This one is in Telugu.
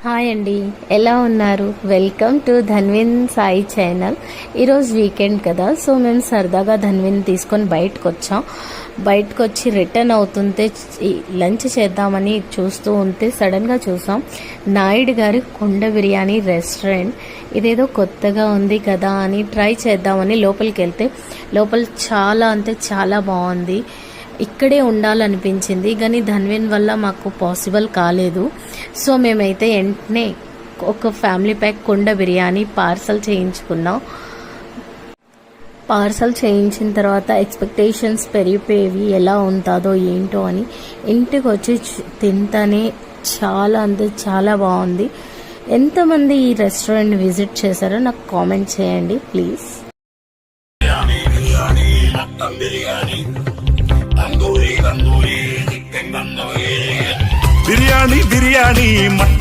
హాయ్ అండి, ఎలా ఉన్నారు? Welcome to Dhanvin Sai channel. ఈరోజు వీకెండ్ కదా, సో మేము సరదాగా ధన్విన్ తీసుకొని బయటకు వచ్చి రిటర్న్ అవుతుంటే లంచ్ చేద్దామని చూస్తూ ఉంటే సడన్గా చూసాం నాయుడు గారి కుండ బిర్యానీ రెస్టారెంట్. ఇదేదో కొత్తగా ఉంది కదా అని ట్రై చేద్దామని లోపలికి వెళ్తే లోపల చాలా బాగుంది. ఇక్కడే ఉండాలనిపించింది కానీ ధన్విన్ వల్ల మాకు పాసిబుల్ కాలేదు. సో మేమైతే వెంటనే ఒక ఫ్యామిలీ ప్యాక్ కుండ బిర్యానీ పార్సల్ చేయించుకున్నాం. పార్సల్ చేయించిన తర్వాత ఎక్స్పెక్టేషన్స్ పెరిగిపోయేవి, ఎలా ఉంటుందో ఏంటో అని. ఇంటికి వచ్చి తింటానే చాలా బాగుంది. ఎంతమంది ఈ రెస్టారెంట్ విజిట్ చేశారో నాకు కామెంట్ చేయండి ప్లీజ్. బిర్యానీ